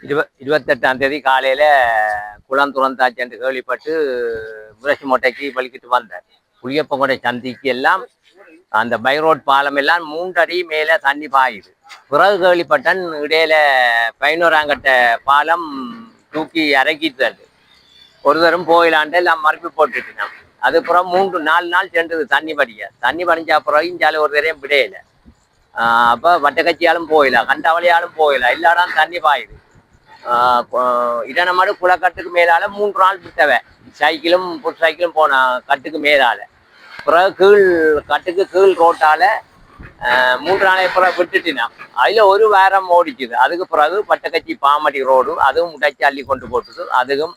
28ஆம் தேதி காலையில குளம் துறந்தாச்சு என்று கேள்விப்பட்டு முரசி மொட்டைக்கு வலிக்கிட்டு வந்தேன். புளியப்பங்கொடை சந்திக்கு எல்லாம் அந்த பைரோட் பாலம் எல்லாம் 3 அடி மேலே தண்ணி பாயுது. பிறகு கேள்விப்பட்டன் இடையில 11ஆங்கட்ட பாலம் தூக்கி இறக்கிட்டு ஒரு தரம் போயிலான்ட்டு எல்லாம் மறுப்பு போட்டுட்டு அதுக்கப்புறம் 4 நாள் சென்றது தண்ணி படிஞ்ச அப்புறம் இஞ்சால ஒரு தரையும் விடையில. அப்போ வட்டக்கச்சியாலும் போயில, கண்டாவளியாலும் போயில, எல்லாரும் தண்ணி பாயுது. இடனமாடு குளக்கட்டுக்கு மேலால 3 நாள் விட்டவை சைக்கிளும் புட் சைக்கிளும் போன கட்டுக்கு மேலால. பிறகு கட்டுக்கு கீழ் ரோட்டால 3 நாளை பிறகு விட்டுட்டினா அதில் ஒரு வாரம் ஓடிச்சுது. அதுக்கு பிறகு பட்டக்கச்சி பாமடி ரோடு அதுவும் உடைச்சி அள்ளி கொண்டு போட்டுது. அதுவும்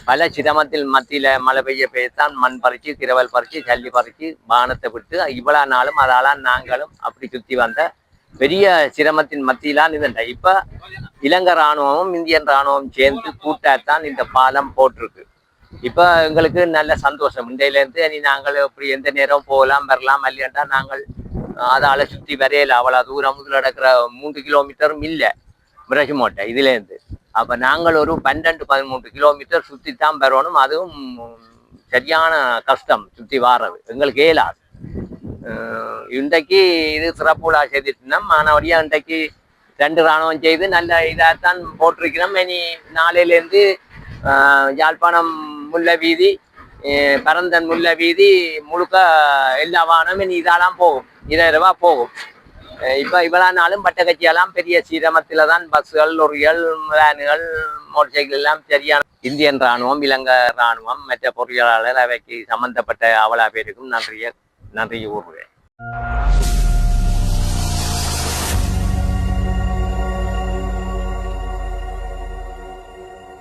பல சிரமத்தில் மத்தியில் மழை பெய்யத்தான் மண் பறிச்சு திரவல் பறிச்சு சல்லி பறிச்சு வானத்தை விட்டு இவ்வளோ நாளும் அதால நாங்களும் அப்படி சுற்றி வந்த பெரிய சிரமத்தின் மத்தியிலான் இதுண்ட. இப்போ இலங்கை இராணுவமும் இந்தியன் இராணுவம் சேர்ந்து கூட்டாத்தான் இந்த பாலம் போட்டிருக்கு. இப்போ எங்களுக்கு நல்ல சந்தோஷம். இன்றையிலேருந்து இனி நாங்கள் இப்படி எந்த நேரம் போகலாம் வரலாம் இல்லையாண்டா நாங்கள் அதால் சுற்றி வரையில அவ்வளோ தூரம் நடக்கிற 3 கிலோமீட்டரும் இல்லை மிரசி மோட்டை இதுலேருந்து. அப்போ நாங்கள் ஒரு 12-13 கிலோமீட்டர் சுற்றித்தான் வரணும். அதுவும் சரியான கஷ்டம் சுற்றி வாரது எங்களுக்கு இயலாது. இன்றைக்கு இது சிறப்புலா செய்துட்டுனா மாணவடியாக இன்றைக்கு 2 இராணுவம் செய்து நல்ல இதாகத்தான் போட்டிருக்கிறோம். இனி நாளையிலேருந்து யாழ்ப்பாணம் முல்லை வீதி பரந்தன் முல்லை வீதி முழுக்க எல்லா வாகனம் இனி இதெல்லாம் போகும், 20 ரூபா போகும். இப்போ இவ்வளோ நாளும் பட்டக்கச்சியெல்லாம் பெரிய சிரமத்தில் தான் பஸ்ஸுகள் லொரிகள் வேனுகள் மோட்டர் சைக்கிள் எல்லாம் சரியான. இந்தியன் இராணுவம் இலங்கை இராணுவம் மற்ற பொறியாளர் அவைக்கு சம்பந்தப்பட்ட அவ்வளோ பேருக்கும் நன்றி கூறுவேன்.